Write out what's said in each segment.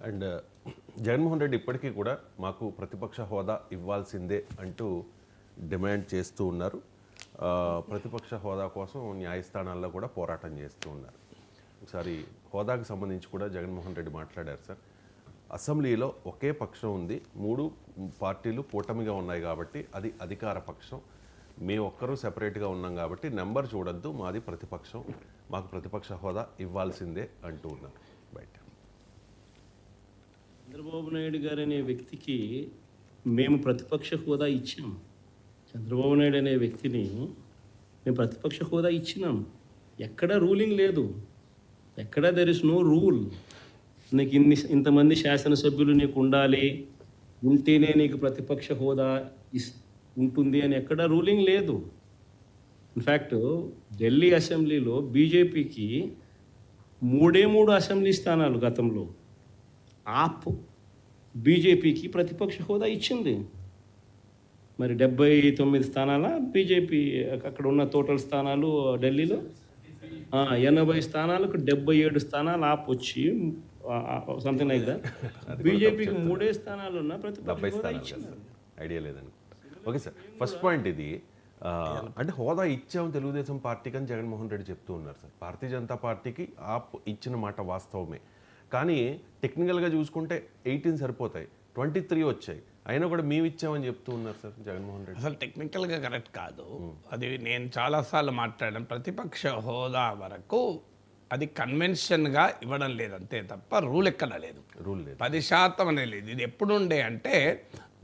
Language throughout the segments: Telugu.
అండ్ జగన్మోహన్ రెడ్డి ఇప్పటికీ కూడా మాకు ప్రతిపక్ష హోదా ఇవ్వాల్సిందే అంటూ డిమాండ్ చేస్తూ ఉన్నారు. ప్రతిపక్ష హోదా కోసం న్యాయస్థానాల్లో కూడా పోరాటం చేస్తూ ఉన్నారు. ఒకసారి హోదాకు సంబంధించి కూడా జగన్మోహన్ రెడ్డి మాట్లాడారు. సార్, అసెంబ్లీలో ఒకే పక్షం ఉంది, 3 పార్టీలు కూటమిగా ఉన్నాయి కాబట్టి అది అధికార పక్షం, మేము ఒక్కరూ సెపరేట్గా ఉన్నాం కాబట్టి నెంబర్ చూడొద్దు, మాది ప్రతిపక్షం, మాకు ప్రతిపక్ష హోదా ఇవ్వాల్సిందే అంటూ ఉన్నారు. బయట చంద్రబాబు నాయుడు గారు అనే వ్యక్తికి మేము ప్రతిపక్ష హోదా ఇచ్చాం. చంద్రబాబు నాయుడు అనే వ్యక్తిని మేము ప్రతిపక్ష హోదా ఇచ్చినాం. ఎక్కడ రూలింగ్ లేదు, ఎక్కడ దెర్ ఇస్ నో రూల్. నీకు ఇంతమంది శాసనసభ్యులు నీకు ఉండాలి, ఉంటేనే నీకు ప్రతిపక్ష హోదా ఉంటుంది అని ఎక్కడ రూలింగ్ లేదు. ఇన్ఫ్యాక్ట్ ఢిల్లీ అసెంబ్లీలో బీజేపీకి 3 అసెంబ్లీ స్థానాలు గతంలో ఆప్ బీజేపీకి ప్రతిపక్ష హోదా ఇచ్చింది. మరి 79 స్థానాల బీజేపీ అక్కడ ఉన్న టోటల్ స్థానాలు ఢిల్లీలో 80 స్థానాలకు 77 స్థానాలు ఆప్ వచ్చి సంథింగ్ లైక్ దట్. బీజేపీకి 3 స్థానాలు ఉన్న ప్రతిపక్ష హోదా ఇచ్చింది. ఐడియా లేదనుకుంటా. ఓకే సార్, ఫస్ట్ పాయింట్ ఇది. అంటే హోదా ఇచ్చాము తెలుగుదేశం పార్టీకి అని జగన్మోహన్ రెడ్డి చెప్తూ ఉన్నారు. సార్, భారతీయ జనతా పార్టీకి ఆప్ ఇచ్చిన మాట వాస్తవమే, కానీ టెక్నికల్గా చూసుకుంటే 18 సరిపోతాయి, 23 వచ్చాయి, అయినా కూడా మేము ఇచ్చామని చెప్తూ ఉన్నారు సార్ జగన్మోహన్ రెడ్డి. అసలు టెక్నికల్గా కరెక్ట్ కాదు అది. నేను చాలాసార్లు మాట్లాడాను, ప్రతిపక్ష హోదా వరకు అది కన్వెన్షన్గా ఇవ్వడం లేదు అంతే తప్ప రూల్ ఎక్కడ లేదు. రూల్ లేదు, 10% అనేది లేదు. ఇది ఎప్పుడు ఉండే అంటే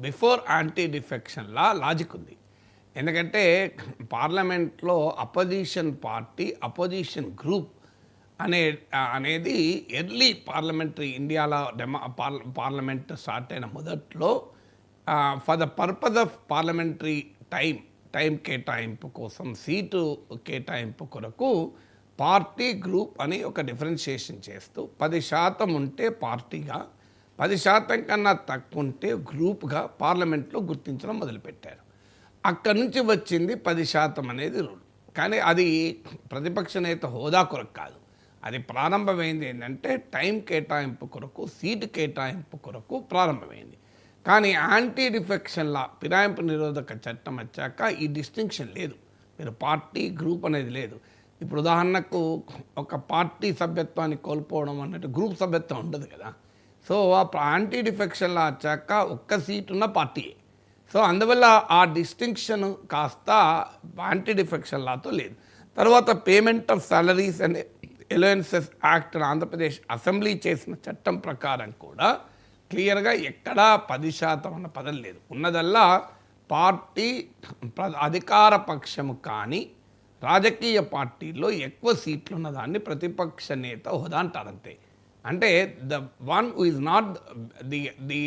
before anti defection law logic ఉంది. ఎందుకంటే పార్లమెంట్లో అపోజిషన్ పార్టీ, అపోజిషన్ గ్రూప్ అనేది ఎర్లీ పార్లమెంటరీ ఇండియాలో పార్లమెంట్ స్టార్ట్ అయిన మొదట్లో for the purpose of parliamentary time కేటాయింపు కోసం, సీటు కేటాయింపు కొరకు పార్టీ గ్రూప్ అని ఒక డిఫరెన్షియేషన్ చేస్తూ 10% ఉంటే పార్టీగా, 10% కన్నా తక్కువ ఉంటే గ్రూప్గా పార్లమెంట్లో గుర్తించడం మొదలుపెట్టారు. అక్కడి నుంచి వచ్చింది 10% అనేది రూల్. కానీ అది ప్రతిపక్ష నేత హోదా కొరకు కాదు. అది ప్రారంభమైంది ఏంటంటే టైం కేటాయింపు కొరకు, సీటు కేటాయింపు కొరకు ప్రారంభమైంది. కానీ యాంటీ డిఫెక్షన్ లా, ఫిరాయింపు నిరోధక చట్టం వచ్చాక ఈ డిస్టింక్షన్ లేదు. మీరు పార్టీ గ్రూప్ అనేది లేదు. ఇప్పుడు ఉదాహరణకు ఒక పార్టీ సభ్యత్వాన్ని కోల్పోవడం అన్నట్టు గ్రూప్ సభ్యత్వం ఉండదు కదా. సో ఆ యాంటీ డిఫెక్షన్ లా వచ్చాక ఒక్క సీట్ ఉన్న పార్టీయే. సో అందువల్ల ఆ డిస్టింక్షన్ కాస్త యాంటీ డిఫెక్షన్ లాతో లేదు. తర్వాత payment of salaries and allowances act Andhra Pradesh assembly చేసిన చట్టం ప్రకారం కూడా క్లియర్గా ఎక్కడా 10% అన్న పదం లేదు. ఉన్నదల్లా పార్టీ అధికార పక్షము కానీ రాజకీయ పార్టీల్లో ఎక్కువ సీట్లు ఉన్నదాన్ని ప్రతిపక్ష నేత హోదా అంటారంతే. అంటే the one who is not the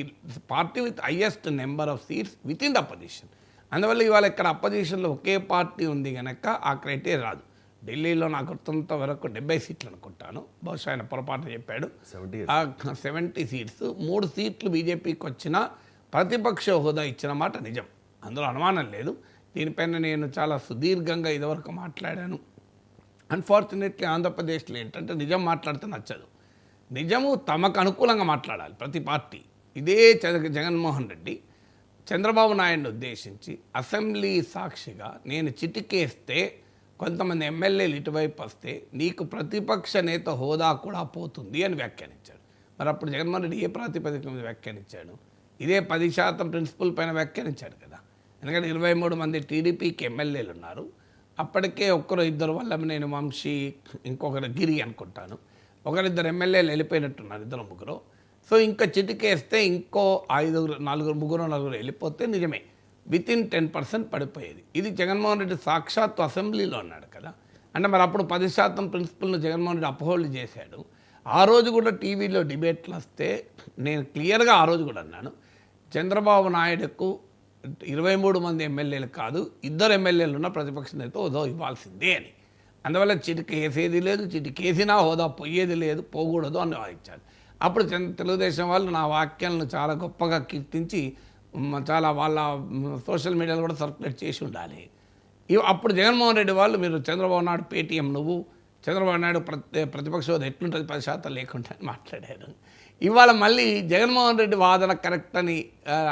party with highest number of seats with in the opposition. అందువల్ల ఇవాళ ఇక్కడ అపోజిషన్లో ఒకే పార్టీ ఉంది కనుక ఆ క్రైటీరియా రాదు. ఢిల్లీలో నాకు గుర్తున్నంత వరకు 70 సీట్లు అనుకుంటాను, బహుశా ఆయన పొరపాటు చెప్పాడు. 70 సీట్స్, 3 సీట్లు బీజేపీకి వచ్చిన ప్రతిపక్ష హోదా ఇచ్చిన మాట నిజం, అందులో అనుమానం లేదు. దీనిపైన నేను చాలా సుదీర్ఘంగా ఇదివరకు మాట్లాడాను. అన్ఫార్చునేట్లీ ఆంధ్రప్రదేశ్లో ఏంటంటే నిజం మాట్లాడితే నచ్చదు. నిజము తమకు అనుకూలంగా మాట్లాడాలి ప్రతి పార్టీ. ఇదే జగన్మోహన్ రెడ్డి చంద్రబాబు నాయుడిని ఉద్దేశించి అసెంబ్లీ సాక్షిగా నేను చిటికేస్తే కొంతమంది ఎమ్మెల్యేలు ఇటువైపు వస్తే నీకు ప్రతిపక్ష నేత హోదా కూడా పోతుంది అని వ్యాఖ్యానించాడు. మరి అప్పుడు జగన్మోహన్ రెడ్డి ఏ ప్రాతిపదిక మీద వ్యాఖ్యానించాడు? ఇదే 10% ప్రిన్సిపల్ పైన వ్యాఖ్యానించాడు కదా. ఎందుకంటే 23 మంది టీడీపీకి ఎమ్మెల్యేలు ఉన్నారు. అప్పటికే 1-2 వల్లభనేని వంశీ, ఇంకొకరు గిరి అనుకుంటాను, 1-2 ఎమ్మెల్యేలు వెళ్ళిపోయినట్టున్నారు, 2-3. సో ఇంకా చిటికేస్తే ఇంకో 4 వెళ్ళిపోతే నిజమే వితిన్ 10% పడిపోయేది. ఇది జగన్మోహన్ రెడ్డి సాక్షాత్తు అసెంబ్లీలో అన్నాడు కదా. అంటే మరి అప్పుడు 10% ప్రిన్సిపల్ను జగన్మోహన్ రెడ్డి అప్హోల్డ్ చేశాడు. ఆ రోజు కూడా టీవీలో డిబేట్లు వస్తే నేను క్లియర్గా ఆ రోజు కూడా అన్నాను, చంద్రబాబు నాయుడుకు 23 మంది ఎమ్మెల్యేలు కాదు, 2 ఎమ్మెల్యేలు ఉన్న ప్రతిపక్ష నేత హోదా ఇవ్వాల్సిందే అని. అందువల్ల చిటికేసేది లేదు, చిటికేసినా హోదా పోయేది లేదు, పోకూడదు అని వాదించారు. అప్పుడు తెలుగుదేశం వాళ్ళు నా వాక్యాలను చాలా గొప్పగా కీర్తించి చాలా వాళ్ళ సోషల్ మీడియాలో కూడా సర్క్యులేట్ చేసి ఉండాలి. అప్పుడు జగన్మోహన్ రెడ్డి వాళ్ళు మీరు చంద్రబాబు నాయుడు పేటీఎం, నువ్వు చంద్రబాబు నాయుడు ప్రతిపక్ష హోదా ఎట్లుంటుంది 10% లేకుండా అని మాట్లాడారు. ఇవాళ మళ్ళీ జగన్మోహన్ రెడ్డి వాదన కరెక్ట్ అని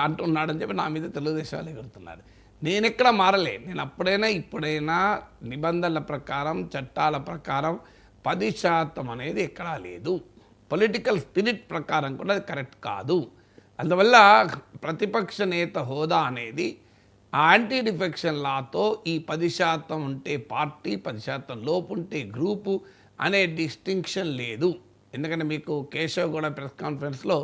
అంటున్నాడని చెప్పి నా మీద తెలుగుదేశం వాళ్ళు ఎగురుతున్నారు. నేను ఎక్కడ మారలే. నేను అప్పుడైనా ఇప్పుడైనా నిబంధనల ప్రకారం చట్టాల ప్రకారం 10% అనేది ఎక్కడా లేదు. పొలిటికల్ స్పిరిట్ ప్రకారం కూడా అది కరెక్ట్ కాదు. అందువల్ల ప్రతిపక్ష నేత హోదా అనేది యాంటీ డిఫెక్షన్ లాతో ఈ 10% ఉంటే పార్టీ, 10% లోపు ఉంటే గ్రూపు అనే డిస్టింక్షన్ లేదు. ఎందుకంటే మీకు కేశవ్ కూడా ప్రెస్ కాన్ఫరెన్స్లో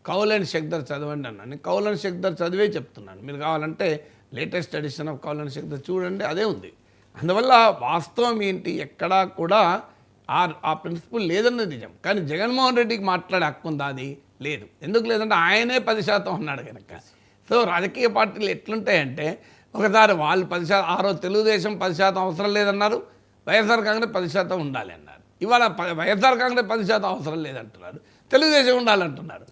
కౌల్ అండ్ షక్దర్ చదవండి అన్నాను. నేను కౌల్ అండ్ షక్దర్ చదివే చెప్తున్నాను. మీరు కావాలంటే latest edition of Kaul and Shakdher చూడండి, అదే ఉంది. అందువల్ల వాస్తవం ఏంటి, ఎక్కడా కూడా ఆ ప్రిన్సిపల్ లేదన్నది నిజం. కానీ జగన్మోహన్ రెడ్డికి మాట్లాడే హక్కు ఉందా? అది లేదు. ఎందుకు లేదంటే ఆయనే 10% ఉన్నాడు కనుక. సో రాజకీయ పార్టీలు ఎట్లుంటాయంటే ఒకసారి వాళ్ళు 10%, ఆ రోజు తెలుగుదేశం 10% అవసరం లేదన్నారు, వైఎస్ఆర్ కాంగ్రెస్ 10% ఉండాలి అన్నారు. ఇవాళ వైఎస్ఆర్ కాంగ్రెస్ 10% అవసరం లేదంటున్నారు, తెలుగుదేశం ఉండాలంటున్నారు.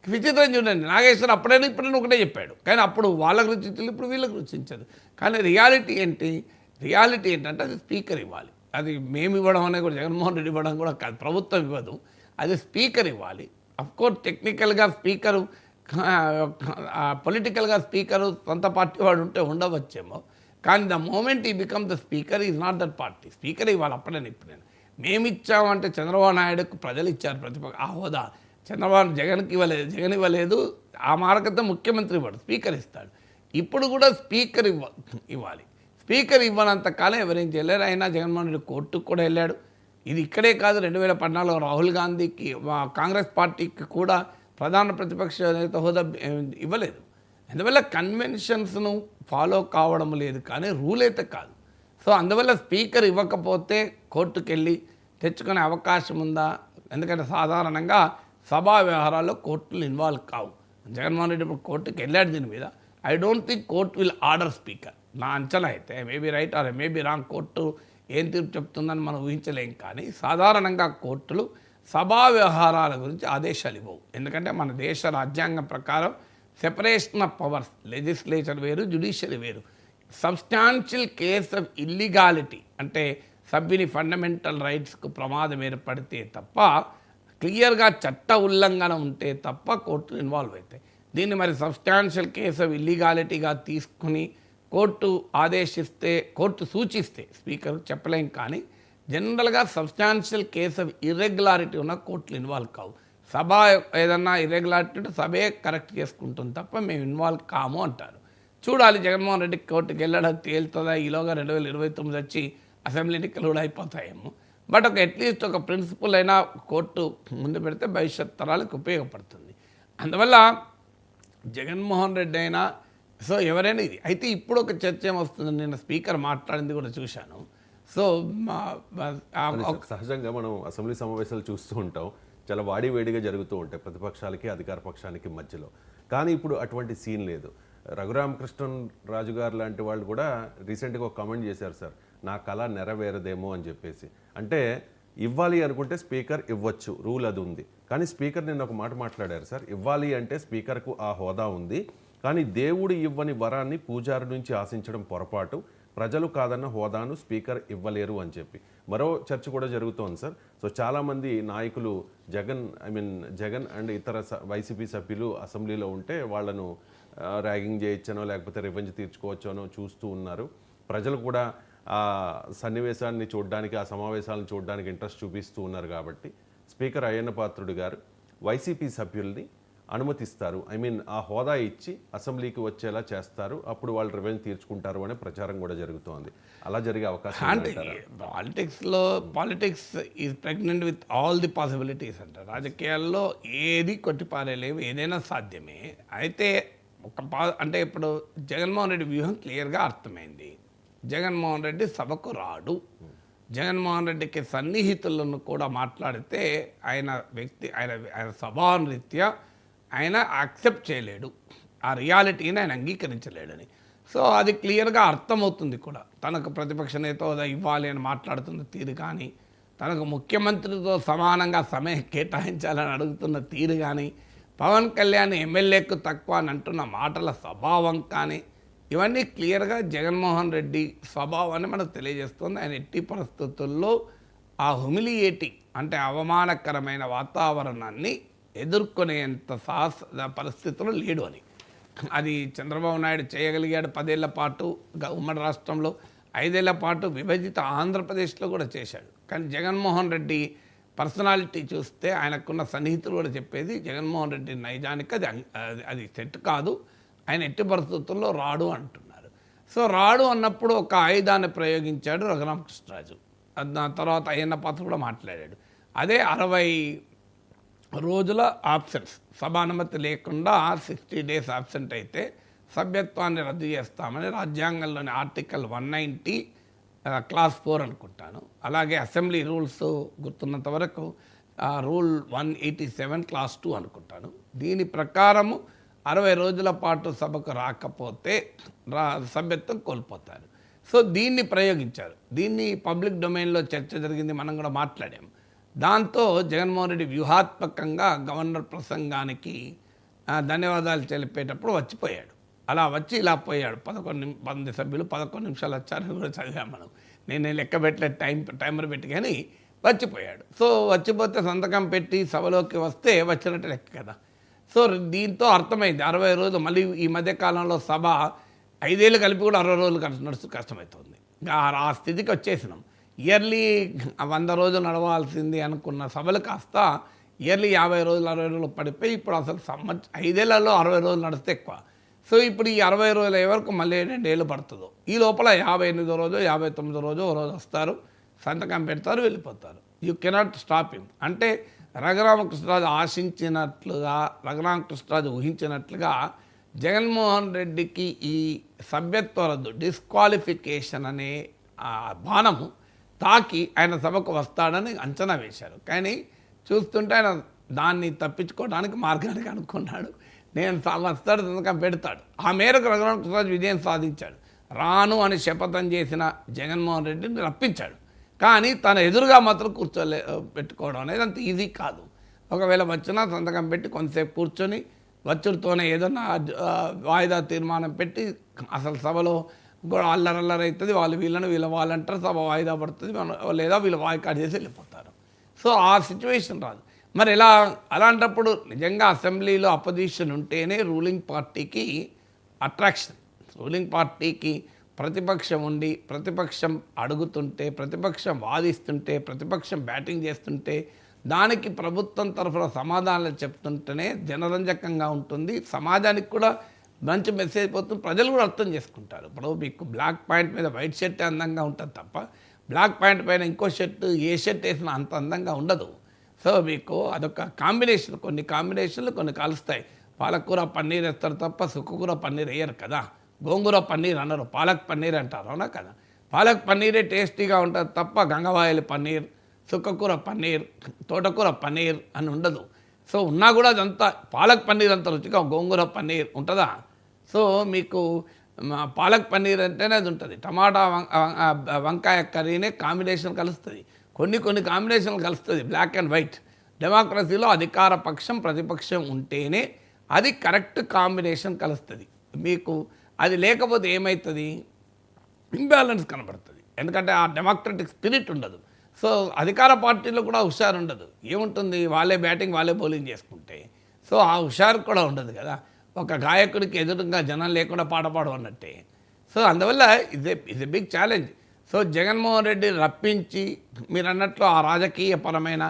విచిత్రం చూడండి. నాగేశ్వర్ అప్పుడైనా ఇప్పుడైనా ఒకటే చెప్పాడు, కానీ అప్పుడు వాళ్ళకు రుచించదు, ఇప్పుడు వీళ్ళకి రుచించదు. కానీ రియాలిటీ ఏంటంటే అది స్పీకర్ ఇవ్వాలి. అది మేము ఇవ్వడం అనేది కూడా జగన్మోహన్ రెడ్డి ఇవ్వడం కూడా కాదు, ప్రభుత్వం ఇవ్వదు, అది స్పీకర్ ఇవ్వాలి. అఫ్కోర్స్ టెక్నికల్గా స్పీకరు, పొలిటికల్గా స్పీకరు సొంత పార్టీ వాడు ఉంటే ఉండవచ్చేమో, కానీ ద మూమెంట్ ఈ become the speaker is not that party. Speaker ఇవ్వాలి అప్పుడైనా ఇప్పుడైనా. మేము ఇచ్చామంటే చంద్రబాబు నాయుడుకు ప్రజలు ఇచ్చారు ప్రతిపక్ష ఆ హోదా. జగన్కి ఇవ్వలేదు, జగన్ ఇవ్వలేదు. ఆ మార్గంతో ముఖ్యమంత్రి ఇవ్వడు, స్పీకర్ ఇస్తాడు. ఇప్పుడు కూడా స్పీకర్ ఇవ్వాలి. స్పీకర్ ఇవ్వనంత కాలం ఎవరేం చేయలేరు. అయినా జగన్మోహన్ రెడ్డి కోర్టుకు కూడా వెళ్ళాడు. ఇది ఇక్కడే కాదు, 2014 రాహుల్ గాంధీకి కాంగ్రెస్ పార్టీకి కూడా ప్రధాన ప్రతిపక్ష నేత హోదా ఇవ్వలేదు. అందువల్ల కన్వెన్షన్స్ను ఫాలో కావడం లేదు, కానీ రూల్ అయితే కాదు. సో అందువల్ల స్పీకర్ ఇవ్వకపోతే కోర్టుకు వెళ్ళి తెచ్చుకునే అవకాశం ఉందా? ఎందుకంటే సాధారణంగా సభా వ్యవహారాల్లో కోర్టులు ఇన్వాల్వ్ కావు. జగన్మోహన్ రెడ్డి ఇప్పుడు కోర్టుకు వెళ్ళాడు దీని మీద. I don't think court will order speaker. నా అంచనా అయితే maybe right or maybe wrong. Court ఏం తీర్పు చెప్తుందని మనం ఊహించలేం. కానీ సాధారణంగా కోర్టులు సభా వ్యవహారాల గురించి ఆదేశాలు ఇవ్వవు. ఎందుకంటే మన దేశ రాజ్యాంగం ప్రకారం సెపరేషన్ ఆఫ్ పవర్స్, లెజిస్లేచర్ వేరు, జ్యుడిషియరీ వేరు. సబ్స్టాన్షియల్ కేస్ ఆఫ్ ఇల్లీగాలిటీ అంటే సభ్యుని ఫండమెంటల్ రైట్స్కు ప్రమాదం ఏర్పడితే తప్ప, క్లియర్గా చట్ట ఉల్లంఘన ఉంటే తప్ప కోర్టులు ఇన్వాల్వ్ అవుతాయి. దీన్ని మరి సబ్స్టాన్షియల్ కేస్ ఆఫ్ ఇల్లీగాలిటీగా తీసుకుని కోర్టు ఆదేశిస్తే, కోర్టు సూచిస్తే స్పీకర్ చెప్పలేం. కానీ జనరల్గా సబ్స్టాన్షియల్ కేస్ ఆఫ్ ఇర్రెగ్యులారిటీ ఉన్న కోర్టులు ఇన్వాల్వ్ కావు. సభ ఏదన్నా ఇర్రెగ్యులారిటీ ఉంటే సభే కరెక్ట్ చేసుకుంటుంది తప్ప మేము ఇన్వాల్వ్ కాము అంటారు. చూడాలి జగన్మోహన్ రెడ్డి కోర్టుకు వెళ్ళడం తేలుతుందా, ఈలోగా 2029 వచ్చి అసెంబ్లీ ఎన్నికలు కూడా అయిపోతాయేమో. బట్ అట్లీస్ట్ ఒక ప్రిన్సిపల్ అయినా కోర్టు ముందు పెడితే భవిష్యత్ తరాలకు ఉపయోగపడుతుంది. అందువల్ల జగన్మోహన్ రెడ్డి అయినా సో ఎవరైనా ఇది అయితే ఇప్పుడు ఒక చర్చ ఏమొస్తుంది, నేను స్పీకర్ మాట్లాడింది కూడా చూశాను. సో సహజంగా మనం అసెంబ్లీ సమావేశాలు చూస్తూ ఉంటాం, చాలా వాడివేడిగా జరుగుతూ ఉంటాయి ప్రతిపక్షాలకి అధికార పక్షానికి మధ్యలో. కానీ ఇప్పుడు అటువంటి సీన్ లేదు. రఘురామకృష్ణన్ రాజు గారు లాంటి వాళ్ళు కూడా రీసెంట్గా ఒక కామెంట్ చేశారు, సార్ నా కళ నెరవేరదేమో అని చెప్పేసి. అంటే ఇవ్వాలి అనుకుంటే స్పీకర్ ఇవ్వచ్చు, రూల్ అది ఉంది. కానీ స్పీకర్ నిన్న ఒక మాట మాట్లాడారు, సార్ ఇవ్వాలి అంటే స్పీకర్కు ఆ హోదా ఉంది, కానీ దేవుడు ఇవ్వని వరాన్ని పూజారి నుంచి ఆశించడం పొరపాటు, ప్రజలు కాదన్న హోదాను స్పీకర్ ఇవ్వలేరు అని చెప్పి మరో చర్చ కూడా జరుగుతోంది సార్. సో చాలామంది నాయకులు జగన్ అండ్ ఇతర వైసీపీ సభ్యులు అసెంబ్లీలో ఉంటే వాళ్ళను ర్యాగింగ్ చేయొచ్చనో లేకపోతే రివెంజ్ తీర్చుకోవచ్చనో చూస్తూ ఉన్నారు. ప్రజలు కూడా ఆ సన్నివేశాన్ని చూడడానికి, ఆ సమావేశాలను చూడడానికి ఇంట్రెస్ట్ చూపిస్తూ ఉన్నారు. కాబట్టి స్పీకర్ అయ్యన్న పాత్రుడు గారు వైసీపీ సభ్యుల్ని అనుమతిస్తారు, ఆ హోదా ఇచ్చి అసెంబ్లీకి వచ్చేలా చేస్తారు, అప్పుడు వాళ్ళు రివెంజ్ తీర్చుకుంటారు అనే ప్రచారం కూడా జరుగుతోంది. అలా జరిగే అవకాశం అంటే politics is pregnant with all the possibilities అంట. రాజకీయాల్లో ఏది కొట్టిపారేలేవు, ఏదైనా సాధ్యమే. అయితే అంటే ఇప్పుడు జగన్మోహన్ రెడ్డి వ్యూహం క్లియర్గా అర్థమైంది. జగన్మోహన్ రెడ్డి సభకు రాడు. జగన్మోహన్ రెడ్డికి సన్నిహితులను కూడా మాట్లాడితే ఆయన స్వభావరీత్యా ఆయన యాక్సెప్ట్ చేయలేడు, ఆ రియాలిటీని ఆయన అంగీకరించలేడని. సో అది క్లియర్గా అర్థమవుతుంది కూడా. తనకు ప్రతిపక్ష నేత హోదా ఇవ్వాలి అని మాట్లాడుతున్న తీరు కానీ, తనకు ముఖ్యమంత్రితో సమానంగా సమయం కేటాయించాలని అడుగుతున్న తీరు కానీ, పవన్ కళ్యాణ్ ఎమ్మెల్యేకు తక్కువ అని అంటున్న మాటల స్వభావం కానీ, ఇవన్నీ క్లియర్గా జగన్మోహన్ రెడ్డి స్వభావాన్ని మనకు తెలియజేస్తుంది. ఆయన ఎట్టి పరిస్థితుల్లో ఆ హ్యూమిలియేటింగ్ అంటే అవమానకరమైన వాతావరణాన్ని ఎదుర్కొనేంత సాహస పరిస్థితుల్లో లేడు అని. అది చంద్రబాబు నాయుడు చేయగలిగాడు 10 ఏళ్ల పాటు ఉమ్మడి రాష్ట్రంలో, 5 ఏళ్ల పాటు విభజిత ఆంధ్రప్రదేశ్లో కూడా చేశాడు. కానీ జగన్మోహన్ రెడ్డి పర్సనాలిటీ చూస్తే ఆయనకున్న సన్నిహితులు కూడా చెప్పేది జగన్మోహన్ రెడ్డి నైజానికి అది సెట్ కాదు, ఆయన ఎట్టి పరిస్థితుల్లో రాడు అంటున్నారు. సో రాడు అన్నప్పుడు ఒక ఆయుధాన్ని ప్రయోగించాడు రఘురామకృష్ణరాజు. దాని తర్వాత అయ్యన్న పాత్ర కూడా మాట్లాడాడు. అదే 60 రోజుల ఆబ్సెన్స్, సభానుమతి లేకుండా 60 days ఆబ్సెంట్ అయితే సభ్యత్వాన్ని రద్దు చేస్తామని రాజ్యాంగంలోని ఆర్టికల్ 190 క్లాస్ 4 అనుకుంటాను. అలాగే అసెంబ్లీ రూల్స్ గుర్తున్నంత వరకు రూల్ 187 క్లాస్ 2 అనుకుంటాను. దీని ప్రకారము 60 రోజుల పాటు సభకు రాకపోతే సభ్యత్వం కోల్పోతారు. సో దీన్ని ప్రయోగించారు. దీన్ని పబ్లిక్ డొమైన్లో చర్చ జరిగింది, మనం కూడా మాట్లాడాము. దాంతో జగన్మోహన్ రెడ్డి వ్యూహాత్మకంగా గవర్నర్ ప్రసంగానికి ధన్యవాదాలు తెలిపేటప్పుడు వచ్చిపోయాడు. అలా వచ్చి ఇలా పోయాడు. 11 సభ్యులు 11 నిమిషాలు వచ్చారని కూడా చదివాం మనం. నేను లెక్క పెట్టలే, టైమర్ పెట్టి, కానీ వచ్చిపోయాడు. సో వచ్చిపోతే సంతకం పెట్టి సభలోకి వస్తే వచ్చినట్టు లెక్క కదా. సో దీంతో అర్థమైంది 60 రోజులు. మళ్ళీ ఈ మధ్యకాలంలో సభ 5 ఏళ్ళు కలిపి కూడా 60 రోజులు నడుస్తూ కష్టమవుతుంది. ఆ స్థితికి వచ్చేసినాం. ఇయర్లీ 100 రోజులు నడవాల్సింది అనుకున్న సభలు కాస్త ఇయర్లీ 50 రోజులు 60 రోజులు పడిపోయి ఇప్పుడు అసలు 5 ఏళ్లలో 60 రోజులు నడిస్తే ఎక్కువ. సో ఇప్పుడు ఈ 60 రోజుల వరకు మళ్ళీ 2 ఏళ్ళు పడుతుందో, ఈ లోపల 58వ రోజు 59వ రోజు ఓ రోజు వస్తారు, సంతకం పెడతారు, వెళ్ళిపోతారు. You cannot stop him. అంటే రఘురామకృష్ణరాజు ఆశించినట్లుగా, రఘురామకృష్ణరాజు ఊహించినట్లుగా జగన్మోహన్ రెడ్డికి ఈ సభ్యత్వ రద్దు, డిస్క్వాలిఫికేషన్ అనే బాణము తాకి ఆయన సభకు వస్తాడని అంచనా వేశారు. కానీ చూస్తుంటే ఆయన దాన్ని తప్పించుకోవడానికి మార్గానికి అనుకున్నాడు. నేను వస్తాడు, సంతకం పెడతాడు. ఆ మేరకు రఘురామకృష్ణరాజు విజయం సాధించాడు. రాను అని శపథం చేసిన జగన్మోహన్ రెడ్డిని రప్పించాడు. కానీ తన ఎదురుగా మాత్రం పెట్టుకోవడం అనేది అంత ఈజీ కాదు. ఒకవేళ వచ్చినా సంతకం పెట్టి కొంతసేపు కూర్చొని వచ్చుడితోనే ఏదన్నా వాయిదా తీర్మానం పెట్టి అసలు సభలో కూడా అల్లరల్లరైతుంది, వీళ్ళు వాళ్ళంటారు, సభ వాయిదా పడుతుంది, లేదా వీళ్ళు వాయికాట్ చేసి వెళ్ళిపోతారు. సో ఆ సిచ్యువేషన్ రాదు. మరి ఎలా అలాంటప్పుడు నిజంగా అసెంబ్లీలో అపోజిషన్ ఉంటేనే రూలింగ్ పార్టీకి అట్రాక్షన్. రూలింగ్ పార్టీకి ప్రతిపక్షం ఉండి, ప్రతిపక్షం అడుగుతుంటే, ప్రతిపక్షం వాదిస్తుంటే, ప్రతిపక్షం బ్యాటింగ్ చేస్తుంటే, దానికి ప్రభుత్వం తరఫున సమాధానాలు చెప్తుంటేనే జనరంజకంగా ఉంటుంది. సమాజానికి కూడా మంచి మెసేజ్ పోతుంది, ప్రజలు కూడా అర్థం చేసుకుంటారు. ఇప్పుడు మీకు బ్లాక్ పాయింట్ మీద వైట్ షర్ట్ అందంగా ఉంటుంది తప్ప, బ్లాక్ పాయింట్ పైన ఇంకో షర్టు ఏ షర్ట్ వేసినా అంత అందంగా ఉండదు. సో మీకు అదొక కాంబినేషన్, కొన్ని కాంబినేషన్లు కొన్ని కలుస్తాయి. పాలకూర పన్నీర్ వేస్తారు తప్ప సుక్కకూర పన్నీర్ వేయరు కదా. గోంగూర పన్నీర్ అన్నారు, పాలక్ పన్నీర్ అంటారు, అవునా కదా. పాలక్ పన్నీరే టేస్టీగా ఉంటుంది తప్ప గంగవాయలి పన్నీర్, సుక్కకూర పన్నీర్, తోటకూర పన్నీర్ అని ఉండదు. సో ఉన్నా కూడా అదంతా పాలక్ పన్నీర్ అంత రుచిగా గోంగూర పన్నీర్ ఉంటుందా? సో మీకు పాలక్ పన్నీర్ అంటేనే అది ఉంటుంది. టమాటా వంకాయ కర్రీనే కాంబినేషన్ కలుస్తుంది, కొన్ని కాంబినేషన్లు కలుస్తుంది, బ్లాక్ అండ్ వైట్. డెమోక్రసీలో అధికార పక్షం ప్రతిపక్షం ఉంటేనే అది కరెక్ట్ కాంబినేషన్ కలుస్తుంది. మీకు అది లేకపోతే ఏమవుతుంది? ఇంబ్యాలెన్స్ కనబడుతుంది. ఎందుకంటే ఆ డెమోక్రటిక్ స్పిరిట్ ఉండదు. సో అధికార పార్టీలో కూడా హుషారు ఉండదు. ఏముంటుంది? వాళ్ళే బ్యాటింగ్ వాళ్ళే బౌలింగ్ చేసుకుంటే. సో ఆ హుషారు కూడా ఉండదు కదా. ఒక గాయకుడికి ఎదురుగా జనం లేకుండా పాట పాడమన్నట్టే. సో అందువల్ల ఇది big challenge. So Jaganmohan Reddy రప్పించి మీరు అన్నట్లు ఆ రాజకీయపరమైన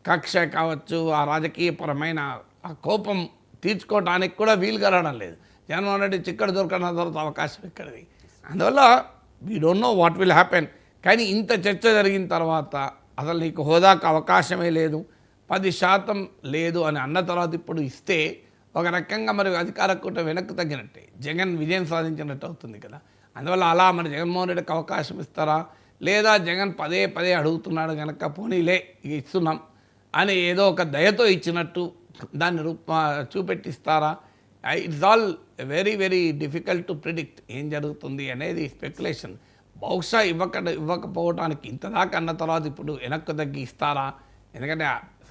కక్ష కావచ్చు, ఆ రాజకీయపరమైన ఆ కోపం తీర్చుకోవడానికి కూడా వీలు కలగడం లేదు. జగన్మోహన్ రెడ్డి చిక్కడ దొరకడం తర్వాత అవకాశం ఇక్కడిది. అందువల్ల we don't know what will happen. కానీ ఇంత చర్చ జరిగిన తర్వాత అసలు నీకు హోదాకు అవకాశమే లేదు, 10% లేదు అని అన్న తర్వాత ఇప్పుడు ఇస్తే ఒక రకంగా మరి అధికార కూటమి వెనక్కి తగ్గినట్టే, జగన్ విజయం సాధించినట్టు అవుతుంది కదా. అందువల్ల అలా మరి జగన్మోహన్ రెడ్డికి అవకాశం ఇస్తారా, లేదా జగన్ పదే అడుగుతున్నాడు కనుక పోనీలే ఇక ఇస్తున్నాం అని ఏదో ఒక దయతో ఇచ్చినట్టు దాన్ని చూపెట్టిస్తారా? It's all very difficult to predict ఏం జరుగుతుంది అనేది స్పెక్యులేషన్. బహుశా ఇవ్వకపోవడానికి ఇంతదాకా అన్న తర్వాత ఇప్పుడు వెనక్కు తగ్గి ఇస్తారా? ఎందుకంటే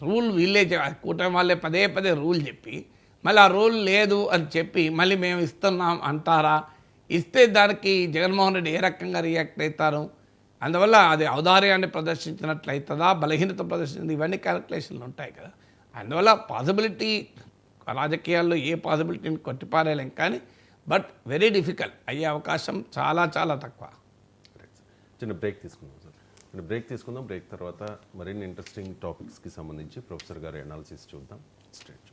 రూల్ వీళ్ళే కూటమి వాళ్ళే పదే రూల్ చెప్పి మళ్ళీ ఆ రూల్ లేదు అని చెప్పి మళ్ళీ మేము ఇస్తున్నాం అంటారా? ఇస్తే దానికి జగన్మోహన్ రెడ్డి ఏ రకంగా రియాక్ట్ అవుతారు? అందువల్ల అది ఔదార్యాన్ని ప్రదర్శించినట్లయితుందా, బలహీనత ప్రదర్శించింది, ఇవన్నీ క్యాలిక్యులేషన్లు ఉంటాయి కదా. అందువల్ల పాసిబిలిటీ రాజకీయాల్లో ఏ పాసిబిలిటీని కొట్టిపారేలేం, కానీ బట్ వెరీ డిఫికల్ట్, అయ్యే అవకాశం చాలా చాలా తక్కువ. చిన్న బ్రేక్ తీసుకుందాం సార్. చిన్న బ్రేక్ తీసుకుందాం. బ్రేక్ తర్వాత మరిన్ని ఇంట్రెస్టింగ్ టాపిక్స్కి సంబంధించి ప్రొఫెసర్ గారి అనాలిసిస్ చూద్దాం. స్ట్రేట్